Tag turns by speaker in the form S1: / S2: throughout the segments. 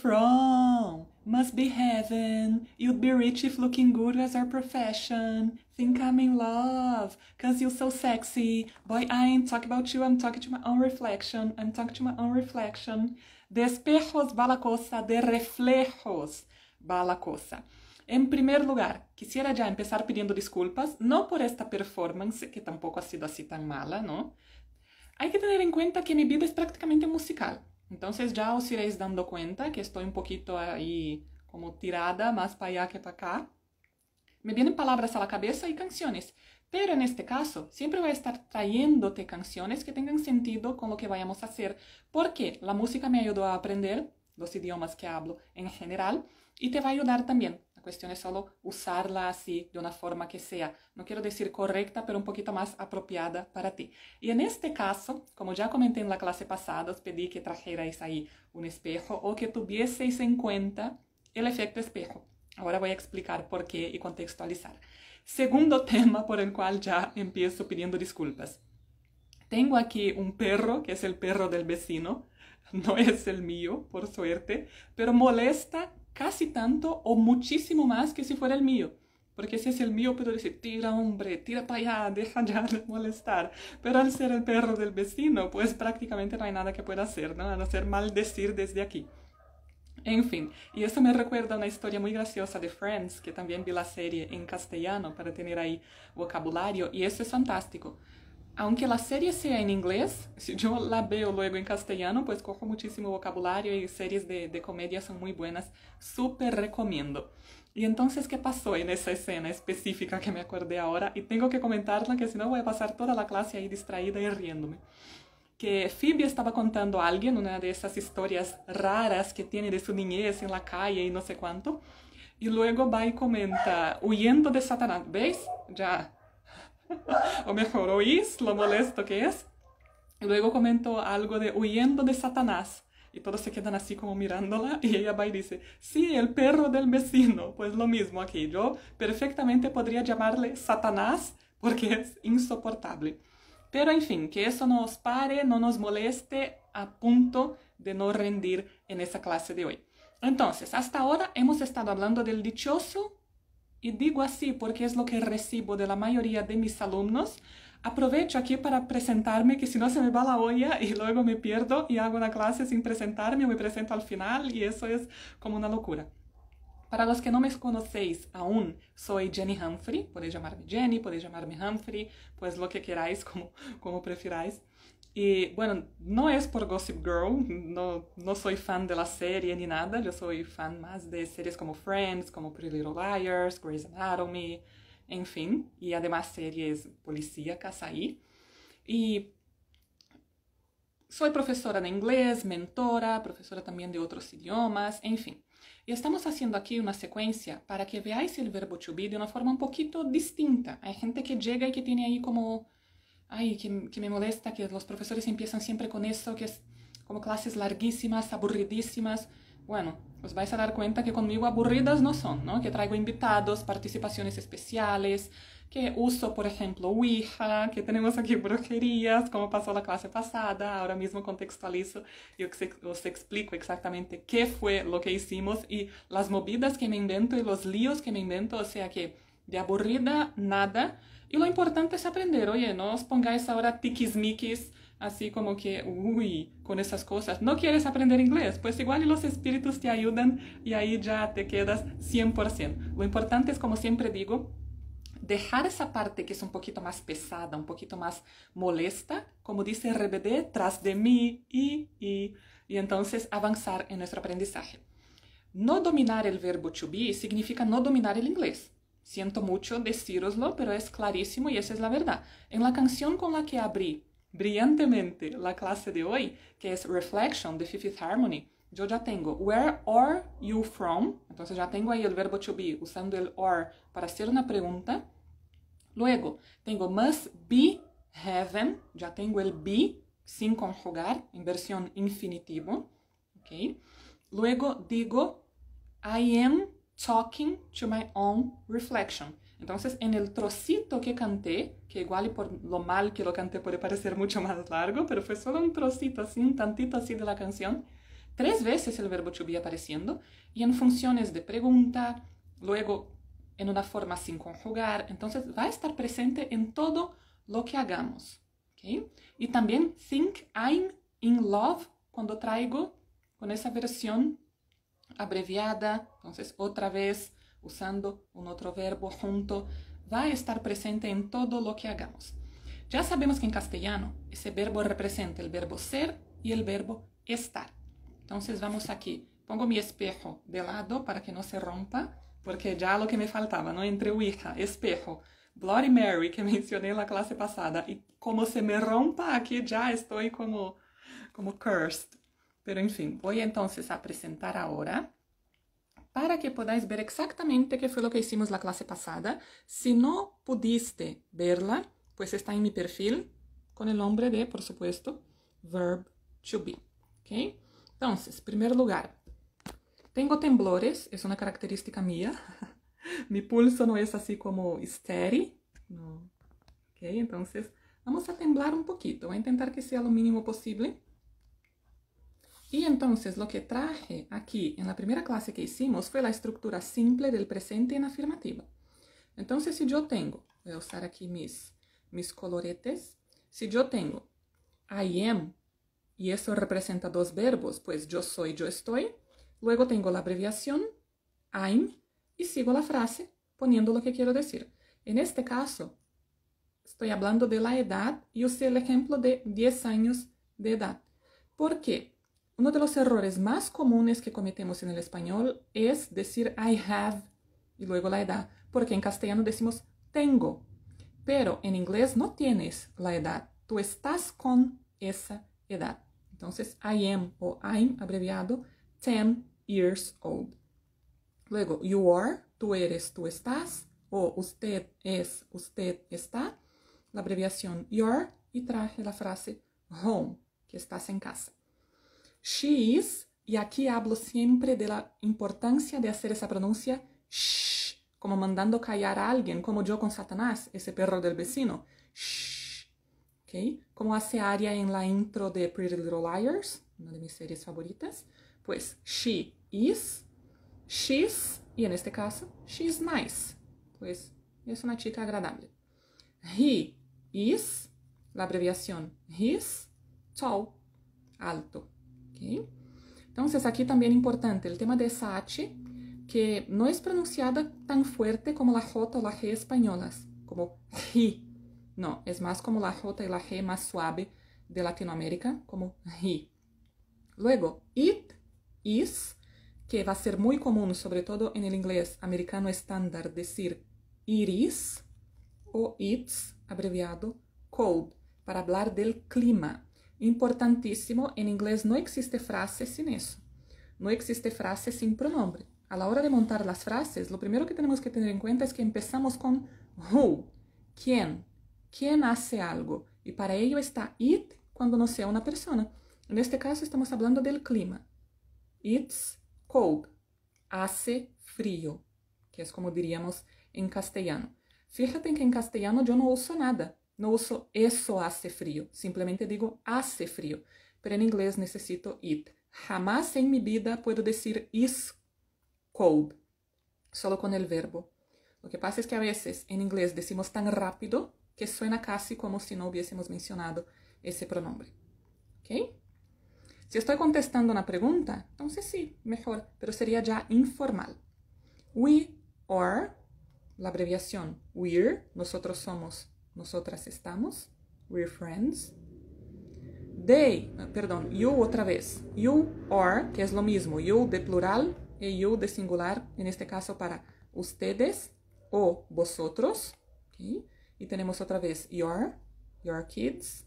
S1: from? Must be heaven. You'd be rich if looking good was our profession. Think I'm in love, cause you're so sexy. Boy, I ain't talking about you, I'm talking to my own reflection. I'm talking to my own reflection. De espejos va la cosa, de reflejos va la cosa. En primer lugar, quisiera ya empezar pidiendo disculpas, no por esta performance, que tampoco ha sido así tan mala, ¿no? Hay que tener en cuenta que mi vida es prácticamente musical. Entonces ya os iréis dando cuenta que estoy un poquito ahí como tirada más para allá que para acá. Me vienen palabras a la cabeza y canciones, pero en este caso siempre voy a estar trayéndote canciones que tengan sentido con lo que vayamos a hacer, porque la música me ayudó a aprender los idiomas que hablo en general y te va a ayudar también. La cuestión es solo usarla así, de una forma que sea, no quiero decir correcta, pero un poquito más apropiada para ti. Y en este caso, como ya comenté en la clase pasada, os pedí que trajerais ahí un espejo o que tuvieseis en cuenta el efecto espejo. Ahora voy a explicar por qué y contextualizar. Segundo tema por el cual ya empiezo pidiendo disculpas. Tengo aquí un perro, que es el perro del vecino. No es el mío, por suerte, pero molesta casi tanto o muchísimo más que si fuera el mío. Porque si es el mío puedo decir, tira hombre, tira para allá, deja ya de molestar. Pero al ser el perro del vecino, pues prácticamente no hay nada que pueda hacer, ¿no? A no ser maldecir desde aquí. En fin, y eso me recuerda una historia muy graciosa de Friends, que también vi la serie en castellano para tener ahí vocabulario, y eso es fantástico. Aunque la serie sea en inglés, si yo la veo luego en castellano, pues cojo muchísimo vocabulario y series de comedia son muy buenas, súper recomiendo. Y entonces, ¿qué pasó en esa escena específica que me acordé ahora? Y tengo que comentarla, que si no voy a pasar toda la clase ahí distraída y riéndome. Que Phoebe estaba contando a alguien una de esas historias raras que tiene de su niñez en la calle y no sé cuánto, y luego va y comenta, huyendo de Satanás, ¿veis? Ya... o mejor, ¿oís lo molesto que es? Y luego comentó algo de huyendo de Satanás. Y todos se quedan así como mirándola y ella va y dice, sí, el perro del vecino. Pues lo mismo aquí. Yo perfectamente podría llamarle Satanás porque es insoportable. Pero en fin, que eso no os pare, no nos moleste a punto de no rendir en esa clase de hoy. Entonces, hasta ahora hemos estado hablando del dichoso. Y digo así porque es lo que recibo de la mayoría de mis alumnos. Aprovecho aquí para presentarme, que si no se me va la olla y luego me pierdo y hago una clase sin presentarme o me presento al final y eso es como una locura. Para los que no me conocéis aún, soy Jenny Humphrey. Podéis llamarme Jenny, podéis llamarme Humphrey, pues lo que queráis, como prefiráis. Y bueno, no es por Gossip Girl, no soy fan de la serie ni nada, yo soy fan más de series como Friends, como Pretty Little Liars, Grey's Anatomy, en fin, y además series policíacas ahí. Y soy profesora de inglés, mentora, profesora también de otros idiomas, en fin. Y estamos haciendo aquí una secuencia para que veáis el verbo to be de una forma un poquito distinta. Hay gente que llega y que tiene ahí como... Ay, que me molesta que los profesores empiezan siempre con eso, que es como clases larguísimas, aburridísimas. Bueno, os vais a dar cuenta que conmigo aburridas no son, ¿no? Que traigo invitados, participaciones especiales, que uso, por ejemplo, Ouija, que tenemos aquí brujerías, como pasó la clase pasada. Ahora mismo contextualizo y os explico exactamente qué fue lo que hicimos y las movidas que me invento y los líos que me invento. O sea que de aburrida, nada. Y lo importante es aprender, oye, no os pongáis ahora tiquismiquis, así como que, uy, con esas cosas. ¿No quieres aprender inglés? Pues igual y los espíritus te ayudan y ahí ya te quedas 100%. Lo importante es, como siempre digo, dejar esa parte que es un poquito más pesada, un poquito más molesta, como dice RBD, tras de mí y entonces avanzar en nuestro aprendizaje. No dominar el verbo to be significa no dominar el inglés. Siento mucho decíroslo, pero es clarísimo y esa es la verdad. En la canción con la que abrí brillantemente la clase de hoy, que es Reflection de Fifth Harmony, yo ya tengo Where are you from? Entonces ya tengo ahí el verbo to be usando el or para hacer una pregunta. Luego tengo must be heaven, ya tengo el be sin conjugar en versión infinitivo. ¿Okay? Luego digo I am talking to my own reflection. Entonces, en el trocito que canté, que igual y por lo mal que lo canté puede parecer mucho más largo, pero fue solo un trocito así, un tantito así de la canción, 3 veces el verbo to be apareciendo y en funciones de pregunta, luego en una forma sin conjugar. Entonces va a estar presente en todo lo que hagamos. ¿Okay? Y también think I'm in love cuando traigo con esa versión abreviada. Entonces otra vez usando un otro verbo junto, va a estar presente en todo lo que hagamos. Ya sabemos que en castellano ese verbo representa el verbo ser y el verbo estar. Entonces vamos aquí. Pongo mi espejo de lado para que no se rompa, porque ya lo que me faltaba, ¿no? Entre Ouija, espejo, Bloody Mary, que mencioné en la clase pasada, y como se me rompa aquí ya estoy como cursed. Pero en fin, voy entonces a presentar ahora para que podáis ver exactamente qué fue lo que hicimos la clase pasada. Si no pudiste verla, pues está en mi perfil con el nombre de, por supuesto, verb to be. ¿Okay? Entonces, primer lugar, tengo temblores, es una característica mía. Mi pulso no es así como steady. No. ¿Okay? Entonces, vamos a temblar un poquito. Voy a intentar que sea lo mínimo posible. Y entonces lo que traje aquí en la primera clase que hicimos fue la estructura simple del presente en afirmativa. Entonces, si yo tengo, voy a usar aquí mis coloretes, si yo tengo I am, y eso representa 2 verbos, pues yo soy, yo estoy, luego tengo la abreviación I'm y sigo la frase poniendo lo que quiero decir. En este caso, estoy hablando de la edad y usé el ejemplo de 10 años de edad. ¿Por qué? Uno de los errores más comunes que cometemos en el español es decir I have y luego la edad, porque en castellano decimos tengo, pero en inglés no tienes la edad, tú estás con esa edad. Entonces, I am o I'm abreviado 10 years old. Luego, you are, tú eres, tú estás, o usted es, usted está, la abreviación your, y traje la frase home, que estás en casa. She is, y aquí hablo siempre de la importancia de hacer esa pronuncia shh, como mandando callar a alguien, como yo con Satanás, ese perro del vecino. Shh, ¿okay? Como hace Arya en la intro de Pretty Little Liars, una de mis series favoritas. Pues she is, she's, y en este caso, she's nice. Pues es una chica agradable. He is, la abreviación his, tall, alto. ¿Okay? Entonces aquí también importante el tema de esa H, que no es pronunciada tan fuerte como la J o la G españolas, como he. No, es más como la J y la G más suave de Latinoamérica, como he. Luego, it, is, que va a ser muy común, sobre todo en el inglés americano estándar, decir it is o it's, abreviado, cold, para hablar del clima. Importantísimo, en inglés no existe frase sin eso. No existe frase sin pronombre. A la hora de montar las frases, lo primero que tenemos que tener en cuenta es que empezamos con who, quién, quién hace algo. Y para ello está it cuando no sea una persona. En este caso estamos hablando del clima. It's cold, hace frío, que es como diríamos en castellano. Fíjate que en castellano yo no uso nada. No uso eso hace frío, simplemente digo hace frío, pero en inglés necesito it. Jamás en mi vida puedo decir is cold, solo con el verbo. Lo que pasa es que a veces en inglés decimos tan rápido que suena casi como si no hubiésemos mencionado ese pronombre. ¿Ok? Si estoy contestando una pregunta, entonces sí, mejor, pero sería ya informal. We are, la abreviación we're, nosotros somos, nosotras estamos, we're friends. You otra vez, you are, que es lo mismo, you de plural y you de singular, en este caso para ustedes o vosotros. ¿Okay? Y tenemos otra vez your kids.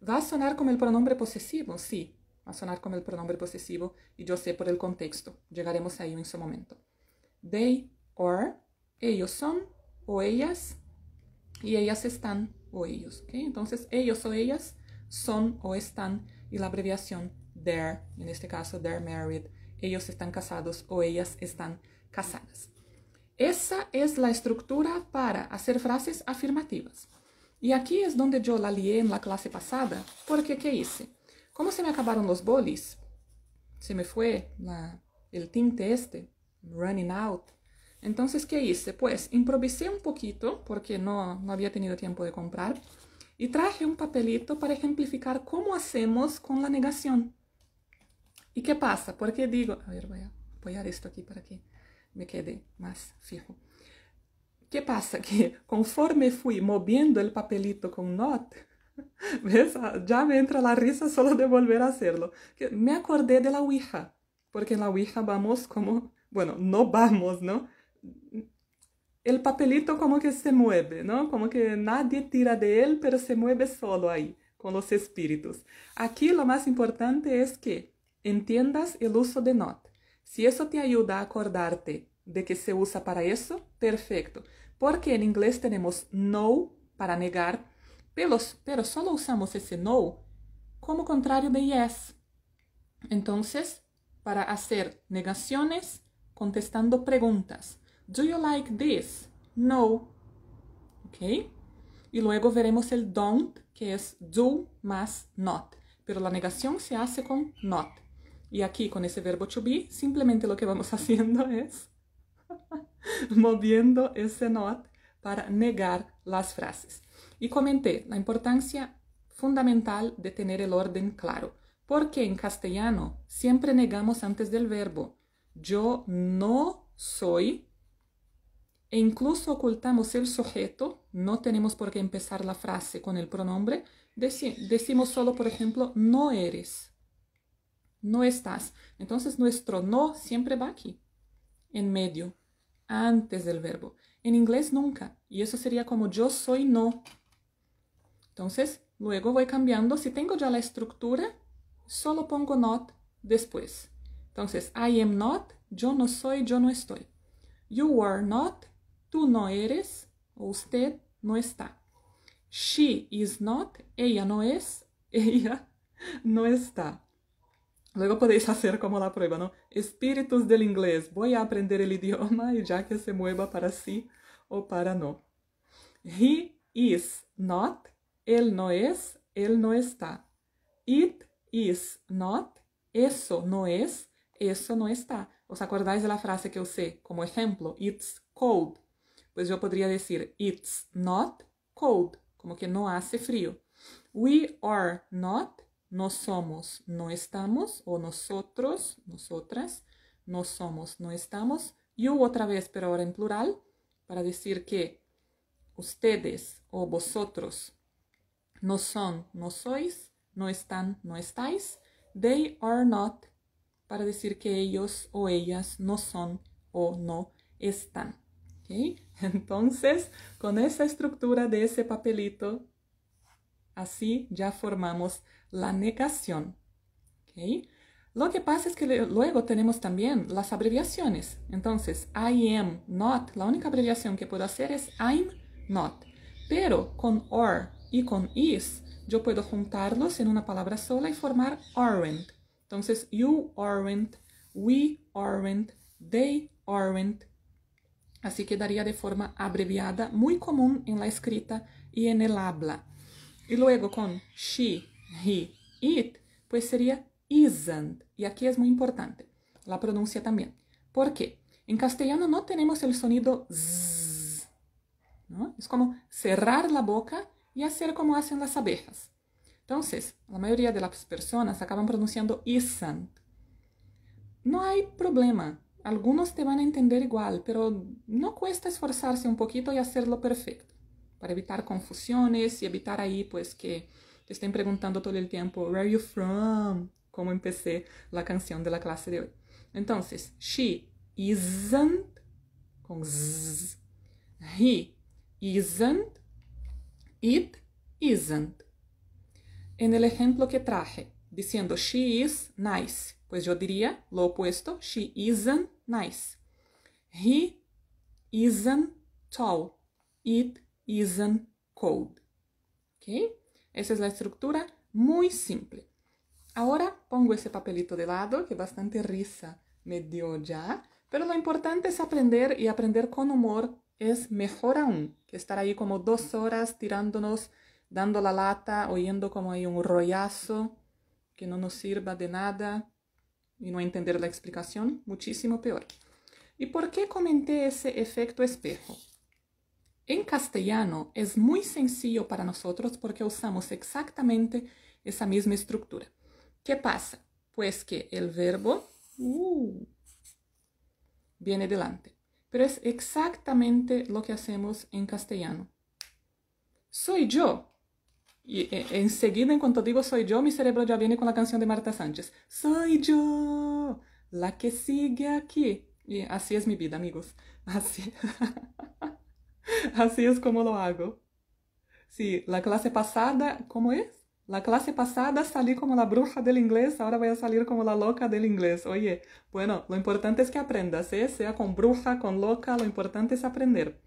S1: ¿Va a sonar como el pronombre posesivo? Sí, va a sonar como el pronombre posesivo y yo sé por el contexto. Llegaremos ahí en su momento. They are, ellos son o ellas, y ellas están o ellos. ¿Okay? Entonces, ellos o ellas son o están, y la abreviación they're, en este caso they're married, ellos están casados o ellas están casadas. Esa es la estructura para hacer frases afirmativas. Y aquí es donde yo la lié en la clase pasada, porque ¿qué hice? Como se me acabaron los bolis, se me fue el tinte running out. Entonces, ¿qué hice? Pues improvisé un poquito porque no había tenido tiempo de comprar y traje un papelito para ejemplificar cómo hacemos con la negación. ¿Y qué pasa? Porque digo, a ver, voy a apoyar esto aquí para que me quede más fijo. ¿Qué pasa? Que conforme fui moviendo el papelito con not, ¿ves? Ya me entra la risa solo de volver a hacerlo. Me acordé de la Ouija, porque en la Ouija vamos como, bueno, no vamos, ¿no? El papelito como que se mueve, ¿no? Como que nadie tira de él, pero se mueve solo ahí, con los espíritus. Aquí lo más importante es que entiendas el uso de not. Si eso te ayuda a acordarte de que se usa para eso, perfecto. Porque en inglés tenemos no para negar, pero solo usamos ese no como contrario de yes. Entonces, para hacer negaciones, contestando preguntas. Do you like this? No. ¿Ok? Y luego veremos el don't, que es do más not. Pero la negación se hace con not. Y aquí, con ese verbo to be, simplemente lo que vamos haciendo es moviendo ese not para negar las frases. Y comenté la importancia fundamental de tener el orden claro. Porque en castellano siempre negamos antes del verbo. Yo no soy. E incluso ocultamos el sujeto, no tenemos por qué empezar la frase con el pronombre, decimos solo, por ejemplo, no eres, no estás. Entonces nuestro no siempre va aquí, en medio, antes del verbo. En inglés nunca, y eso sería como yo soy no. Entonces, luego voy cambiando, si tengo ya la estructura, solo pongo not después. Entonces, I am not, yo no soy, yo no estoy. You are not, tú no eres, o usted no está. She is not, ella no es, ella no está. Luego podéis hacer como la prueba, ¿no? Espíritus del inglés, voy a aprender el idioma y ya que se mueva para sí o para no. He is not, él no es, él no está. It is not, eso no es, eso no está. ¿Os acordáis de la frase que usé como ejemplo? It's cold. Pues yo podría decir, it's not cold, como que no hace frío. We are not, no somos, no estamos, o nosotros, nosotras, no somos, no estamos. You otra vez, pero ahora en plural, para decir que ustedes o vosotros no son, no sois, no están, no estáis. They are not, para decir que ellos o ellas no son o no están. ¿Okay? Entonces, con esa estructura de ese papelito, así ya formamos la negación. ¿Okay? Lo que pasa es que luego tenemos también las abreviaciones. Entonces, I am not, la única abreviación que puedo hacer es I'm not. Pero con or y con is, yo puedo juntarlos en una palabra sola y formar aren't. Entonces, you aren't, we aren't, they aren't. Así quedaría de forma abreviada, muy común en la escrita y en el habla. Y luego con she, he, it, pues sería isn't. Y aquí es muy importante la pronuncia también. ¿Por qué? En castellano no tenemos el sonido z, ¿no? Es como cerrar la boca y hacer como hacen las abejas. Entonces, la mayoría de las personas acaban pronunciando isn't. No hay problema. Algunos te van a entender igual, pero no cuesta esforzarse un poquito y hacerlo perfecto, para evitar confusiones y evitar ahí pues que te estén preguntando todo el tiempo, where are you from? Como empecé la canción de la clase de hoy. Entonces, she isn't, con z, he isn't, it isn't. En el ejemplo que traje, diciendo she is nice, pues yo diría lo opuesto, she isn't nice. He isn't tall. It isn't cold. ¿Ok? Esa es la estructura muy simple. Ahora pongo ese papelito de lado, que bastante risa me dio ya, pero lo importante es aprender, y aprender con humor es mejor aún que estar ahí como 2 horas tirándonos, dando la lata, oyendo como hay un rollazo que no nos sirva de nada. y no entender la explicación, muchísimo peor. ¿Y por qué comenté ese efecto espejo? En castellano es muy sencillo para nosotros porque usamos exactamente esa misma estructura. ¿Qué pasa? Pues que el verbo viene delante, pero es exactamente lo que hacemos en castellano. Soy yo. Y enseguida, en cuanto digo soy yo, mi cerebro ya viene con la canción de Marta Sánchez. Soy yo, la que sigue aquí. Y así es mi vida, amigos. Así. Así es como lo hago. Sí, la clase pasada, ¿cómo es? La clase pasada salí como la bruja del inglés, ahora voy a salir como la loca del inglés. Oye, bueno, lo importante es que aprendas, ¿eh? Sea con bruja, con loca, lo importante es aprender.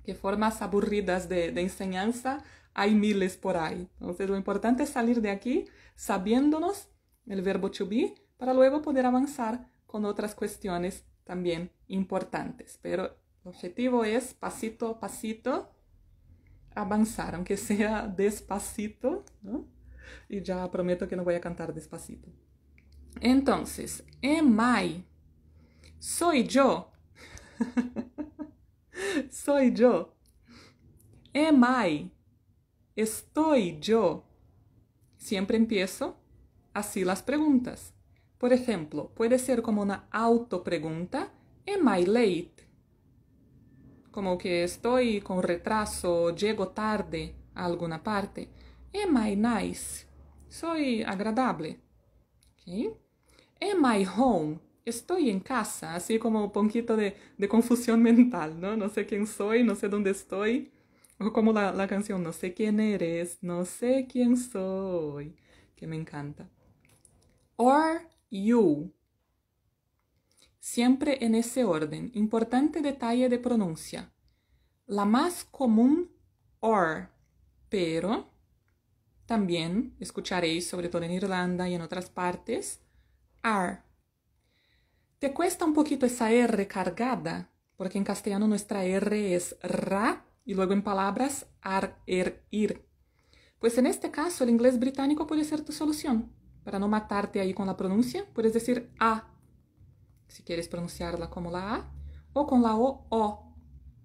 S1: Que formas aburridas de enseñanza hay miles por ahí. Entonces, lo importante es salir de aquí sabiéndonos el verbo to be para luego poder avanzar con otras cuestiones también importantes. Pero el objetivo es, pasito a pasito, avanzar, aunque sea despacito, ¿no? Y ya prometo que no voy a cantar despacito. Entonces, am I? Soy yo. Soy yo. Am I? Estoy yo. Siempre empiezo así las preguntas. Por ejemplo, puede ser como una autopregunta. Am I late? Como que estoy con retraso, llego tarde a alguna parte. Am I nice? Soy agradable. ¿Okay? Am I home? Estoy en casa, así como un poquito de confusión mental, ¿no? No sé quién soy, no sé dónde estoy. O como la canción, no sé quién eres, no sé quién soy, que me encanta. Are you? Siempre en ese orden. Importante detalle de pronuncia. La más común, are, pero también escucharéis, sobre todo en Irlanda y en otras partes, are. ¿Te cuesta un poquito esa R cargada? Porque en castellano nuestra R es ra y luego en palabras ar, ir. Pues en este caso el inglés británico puede ser tu solución. Para no matarte ahí con la pronuncia, puedes decir a, si quieres pronunciarla como la A, o con la O.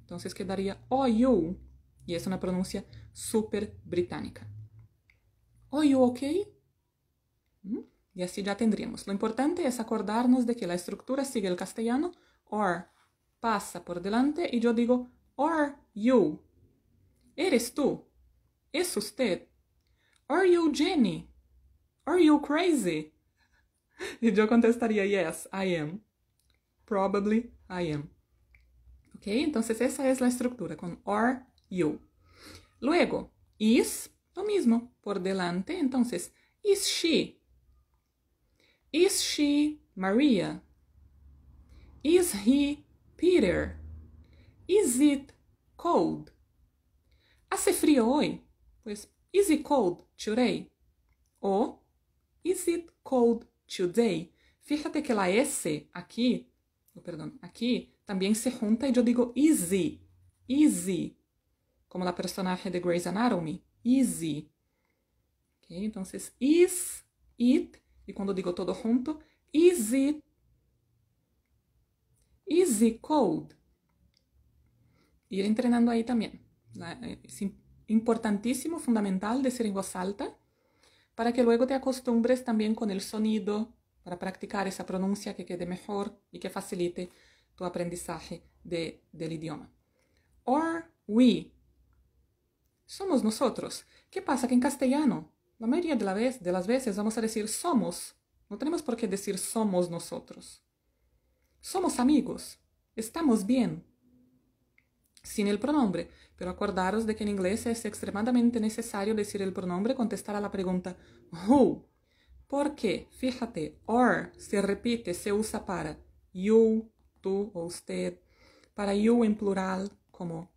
S1: Entonces quedaría o you, y es una pronuncia súper británica. Are you okay? Y así ya tendríamos. Lo importante es acordarnos de que la estructura sigue el castellano, are, pasa por delante y yo digo, are you? ¿Eres tú? ¿Es usted? Are you Jenny? Are you crazy? Y yo contestaría, yes, I am. Probably I am. ¿Ok? Entonces esa es la estructura con are you. Luego, is, lo mismo, por delante. Entonces, is she? Is she Maria? Is he Peter? Is it cold? ¿Hace frío hoy? Pues, is it cold today? O, is it cold today? Fíjate que la S aquí, aquí también se junta y yo digo easy, easy, como la personaje de Grey's Anatomy, easy. Okay, entonces, is it, y cuando digo todo junto, is it cold? Ir entrenando ahí también. Es importantísimo, fundamental decir en voz alta para que luego te acostumbres también con el sonido, para practicar esa pronuncia que quede mejor y que facilite tu aprendizaje del idioma. Are we? Somos nosotros. ¿Qué pasa? Que en castellano, la mayoría de las veces vamos a decir somos. No tenemos por qué decir somos nosotros. Somos amigos. Estamos bien. Sin el pronombre. Pero acordaros de que en inglés es extremadamente necesario decir el pronombre, contestar a la pregunta who. ¿Por qué? Fíjate, are se repite, se usa para you, tú o usted. Para you en plural, como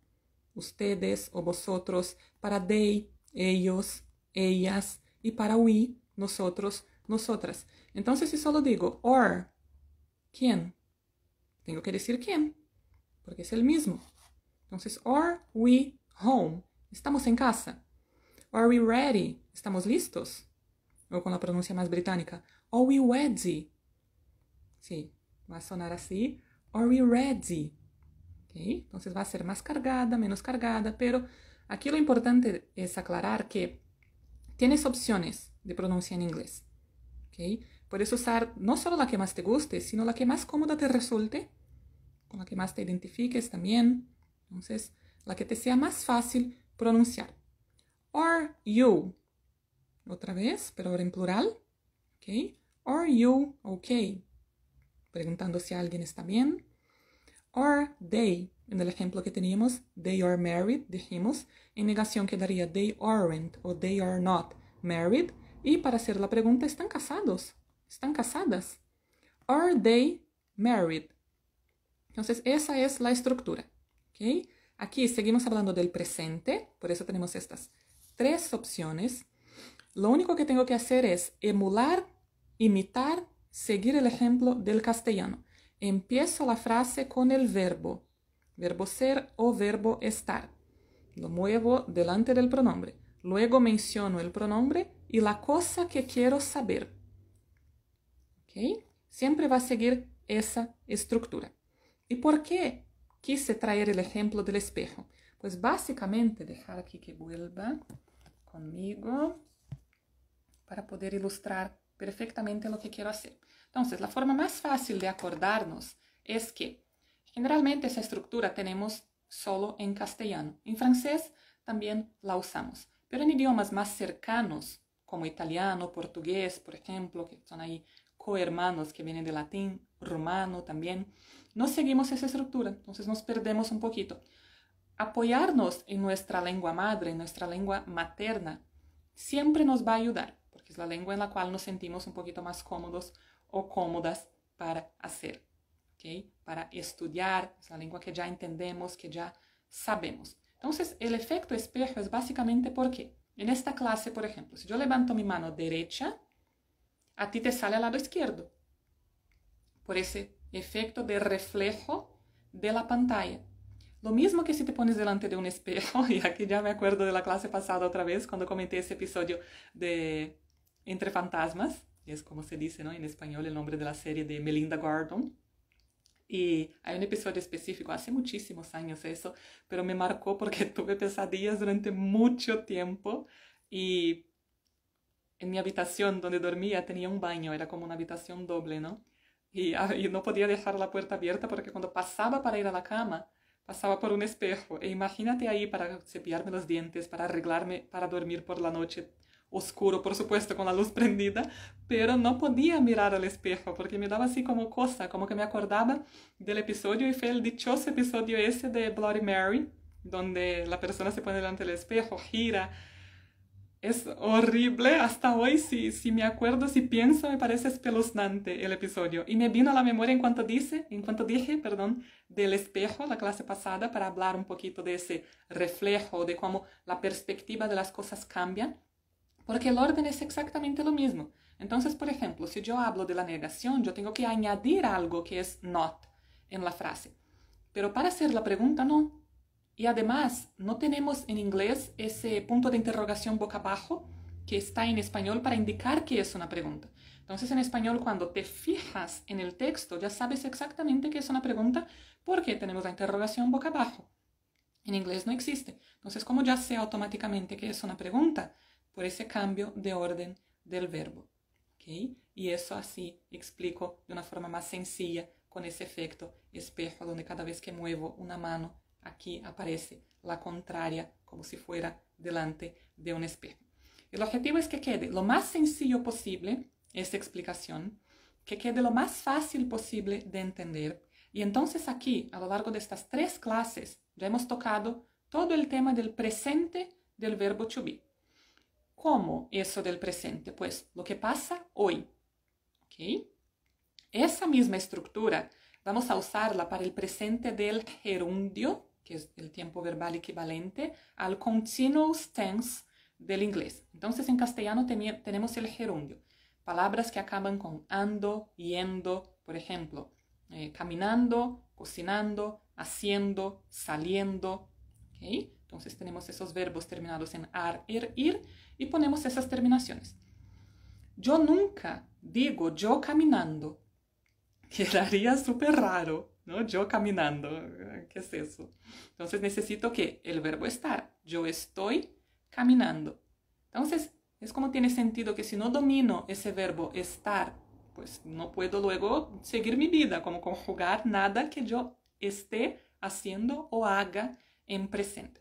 S1: ustedes o vosotros. Para they, ellos, ellas. Y para we, nosotros, nosotras. Entonces, si solo digo are, ¿quién? Tengo que decir quién, porque es el mismo. Entonces, are we home? Estamos en casa. Are we ready? Estamos listos. O con la pronuncia más británica, are we ready? Sí, va a sonar así. Are you ready? ¿Okay? Entonces va a ser más cargada, menos cargada, pero aquí lo importante es aclarar que tienes opciones de pronunciar en inglés. ¿Okay? Puedes usar no solo la que más te guste, sino la que más cómoda te resulte, con la que más te identifiques también. Entonces, la que te sea más fácil pronunciar. Are you? Otra vez, pero ahora en plural. ¿Okay? Are you okay? Preguntando si alguien está bien. Are they? En el ejemplo que teníamos, they are married, dijimos. En negación quedaría they aren't o they are not married. Y para hacer la pregunta, ¿están casados? ¿Están casadas? Are they married? Entonces, esa es la estructura. ¿Okay? Aquí seguimos hablando del presente, por eso tenemos estas tres opciones. Lo único que tengo que hacer es emular, imitar, seguir el ejemplo del castellano. Empiezo la frase con el verbo ser o verbo estar. Lo muevo delante del pronombre. Luego menciono el pronombre y la cosa que quiero saber. ¿Okay? Siempre va a seguir esa estructura. ¿Y por qué quise traer el ejemplo del espejo? Pues básicamente, dejar aquí que vuelva conmigo para poder ilustrar perfectamente lo que quiero hacer. Entonces, la forma más fácil de acordarnos es que generalmente esa estructura tenemos solo en castellano. En francés también la usamos, pero en idiomas más cercanos, como italiano, portugués, por ejemplo, que son ahí cohermanos que vienen de latín, rumano también, no seguimos esa estructura, entonces nos perdemos un poquito. Apoyarnos en nuestra lengua madre, en nuestra lengua materna, siempre nos va a ayudar, porque es la lengua en la cual nos sentimos un poquito más cómodos o cómodas para hacer, ¿okay? Para estudiar, es la lengua que ya entendemos, que ya sabemos. Entonces, el efecto espejo es básicamente porque en esta clase, por ejemplo, si yo levanto mi mano derecha, a ti te sale al lado izquierdo, por ese efecto de reflejo de la pantalla. Lo mismo que si te pones delante de un espejo, y aquí ya me acuerdo de la clase pasada otra vez, cuando comenté ese episodio de Entre Fantasmas, es como se dice, ¿no? En español el nombre de la serie de Melinda Gordon. Y hay un episodio específico, hace muchísimos años eso, pero me marcó porque tuve pesadillas durante mucho tiempo y en mi habitación donde dormía tenía un baño, era como una habitación doble, ¿no? Y no podía dejar la puerta abierta porque cuando pasaba para ir a la cama, pasaba por un espejo. E imagínate ahí para cepillarme los dientes, para arreglarme, para dormir por la noche, oscuro, por supuesto, con la luz prendida, pero no podía mirar al espejo porque me daba así como cosa, como que me acordaba del episodio y fue el dichoso episodio ese de Bloody Mary, donde la persona se pone delante del espejo, gira. Es horrible, hasta hoy si me acuerdo, si pienso, me parece espeluznante el episodio. Y me vino a la memoria en cuanto dije, del espejo la clase pasada para hablar un poquito de ese reflejo, de cómo la perspectiva de las cosas cambian, porque el orden es exactamente lo mismo. Entonces, por ejemplo, si yo hablo de la negación, yo tengo que añadir algo que es not en la frase. Pero para hacer la pregunta, no. Y además, no tenemos en inglés ese punto de interrogación boca abajo que está en español para indicar que es una pregunta. Entonces, en español, cuando te fijas en el texto, ya sabes exactamente que es una pregunta porque tenemos la interrogación boca abajo. En inglés no existe. Entonces, como ya sé automáticamente que es una pregunta, por ese cambio de orden del verbo. ¿Okay? Y eso así explico de una forma más sencilla con ese efecto espejo, donde cada vez que muevo una mano, aquí aparece la contraria como si fuera delante de un espejo. El objetivo es que quede lo más sencillo posible esta explicación, que quede lo más fácil posible de entender. Y entonces aquí, a lo largo de estas 3 clases, ya hemos tocado todo el tema del presente del verbo to be. ¿Cómo eso del presente? Pues lo que pasa hoy. ¿Okay? Esa misma estructura vamos a usarla para el presente del gerundio, que es el tiempo verbal equivalente al continuous tense del inglés. Entonces, en castellano tenemos el gerundio. Palabras que acaban con ando, yendo, por ejemplo, caminando, cocinando, haciendo, saliendo. ¿Okay? Entonces, tenemos esos verbos terminados en ar, ir, y ponemos esas terminaciones. Yo nunca digo yo caminando. Quedaría súper raro, ¿no? Yo caminando. ¿Qué es eso? Entonces necesito que el verbo estar. Yo estoy caminando. Entonces, es como tiene sentido que si no domino ese verbo estar, pues no puedo luego seguir mi vida, como conjugar nada que yo esté haciendo o haga en presente.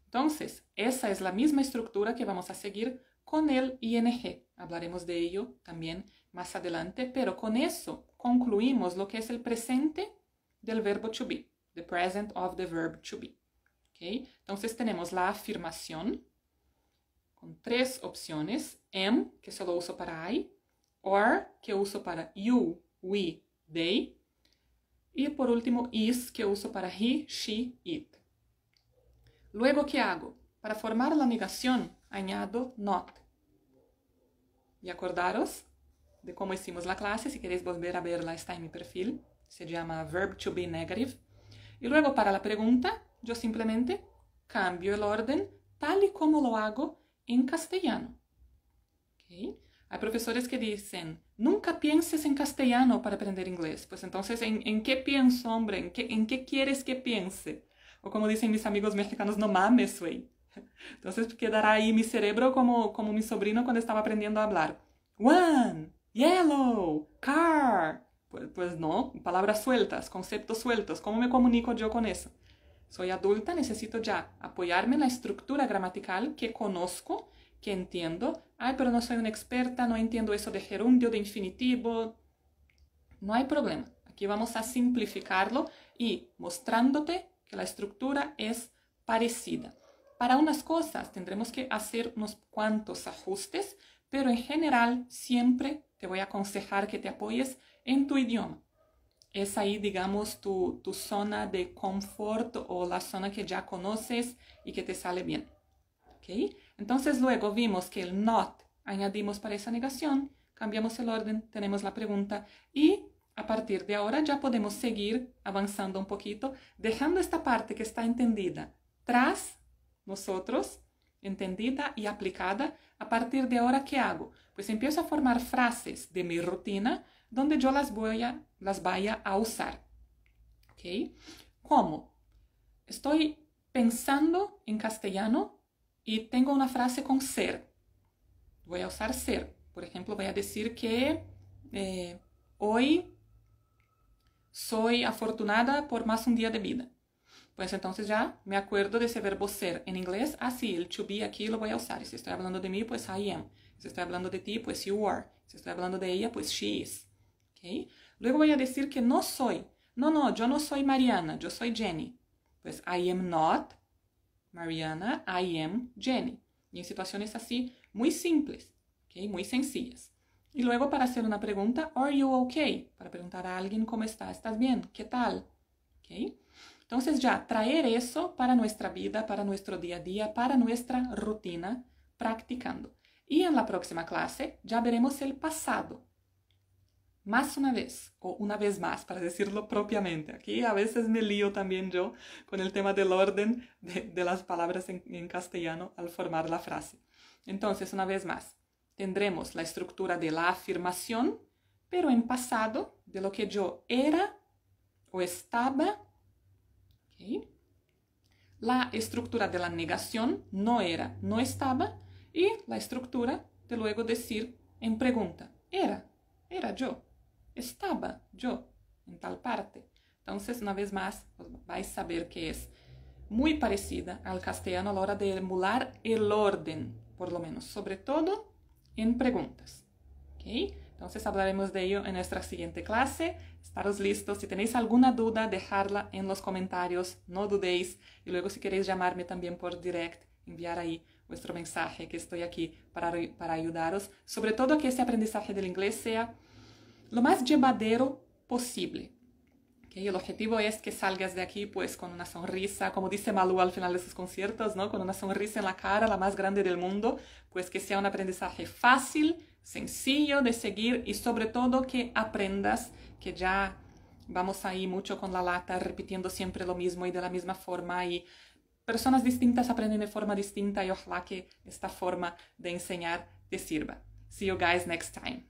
S1: Entonces, esa es la misma estructura que vamos a seguir con el ing. Hablaremos de ello también más adelante, pero con eso concluimos lo que es el presente del verbo to be, the present of the verb to be. ¿Okay? Entonces tenemos la afirmación con 3 opciones: am, que solo uso para I, or, que uso para you, we, they, y por último is, que uso para he, she, it. Luego, ¿qué hago? Para formar la negación, añado not. ¿Y acordaros de cómo hicimos la clase? Si queréis volver a verla, está en mi perfil. Se llama Verb to be Negative. Y luego, para la pregunta, yo simplemente cambio el orden tal y como lo hago en castellano. ¿Okay? Hay profesores que dicen, nunca pienses en castellano para aprender inglés. Pues entonces, ¿en qué pienso, hombre? ¿En qué quieres que piense? O como dicen mis amigos mexicanos, no mames, güey. Entonces quedará ahí mi cerebro como mi sobrino cuando estaba aprendiendo a hablar. One, yellow, car. Pues no, palabras sueltas, conceptos sueltos. ¿Cómo me comunico yo con eso? Soy adulta, necesito ya apoyarme en la estructura gramatical que conozco, que entiendo. Ay, pero no soy una experta, no entiendo eso de gerundio, de infinitivo. No hay problema. Aquí vamos a simplificarlo y mostrándote que la estructura es parecida. Para unas cosas tendremos que hacer unos cuantos ajustes, pero en general siempre te voy a aconsejar que te apoyes en tu idioma. Es ahí, digamos, tu zona de confort o la zona que ya conoces y que te sale bien. ¿Okay? Entonces luego vimos que el not añadimos para esa negación, cambiamos el orden, tenemos la pregunta y a partir de ahora ya podemos seguir avanzando un poquito, dejando esta parte que está entendida tras nosotros, entendida y aplicada. A partir de ahora, ¿qué hago? Pues empiezo a formar frases de mi rutina donde yo las vaya a usar. ¿Okay? ¿Cómo? Estoy pensando en castellano y tengo una frase con ser. Voy a usar ser. Por ejemplo, voy a decir que hoy soy afortunada por más un día de vida. Pues entonces ya me acuerdo de ese verbo ser. En inglés, así, el to be aquí lo voy a usar. Y si estoy hablando de mí, pues I am. Si estoy hablando de ti, pues you are. Si estoy hablando de ella, pues she is. ¿Okay? Luego voy a decir que no soy. No, yo no soy Mariana, yo soy Jenny. Pues I am not Mariana, I am Jenny. Y en situaciones así, muy simples, ¿okay? Muy sencillas. Y luego para hacer una pregunta, are you okay? Para preguntar a alguien cómo está, ¿estás bien? ¿Qué tal? ¿Okay? Entonces ya traer eso para nuestra vida, para nuestro día a día, para nuestra rutina, practicando. Y en la próxima clase ya veremos el pasado. Más una vez, o una vez más, para decirlo propiamente. Aquí a veces me lío también yo con el tema del orden de las palabras en castellano al formar la frase. Entonces, una vez más, tendremos la estructura de la afirmación, pero en pasado, de lo que yo era o estaba. ¿Okay? La estructura de la negación, no era, no estaba. Y la estructura de luego decir en pregunta, era yo. Estaba yo en tal parte. Entonces, una vez más, vais a saber que es muy parecida al castellano a la hora de emular el orden, por lo menos, sobre todo en preguntas. ¿Okay? Entonces, hablaremos de ello en nuestra siguiente clase. Estaros listos. Si tenéis alguna duda, dejadla en los comentarios. No dudéis. Y luego, si queréis llamarme también por direct, enviar ahí vuestro mensaje, que estoy aquí para ayudaros. Sobre todo que este aprendizaje del inglés sea lo más llevadero posible. ¿Okay? El objetivo es que salgas de aquí pues con una sonrisa, como dice Malú al final de sus conciertos, ¿no? Con una sonrisa en la cara, la más grande del mundo, pues que sea un aprendizaje fácil, sencillo de seguir y sobre todo que aprendas, que ya vamos ahí mucho con la lata, repitiendo siempre lo mismo y de la misma forma y personas distintas aprenden de forma distinta y ojalá que esta forma de enseñar te sirva. See you guys next time.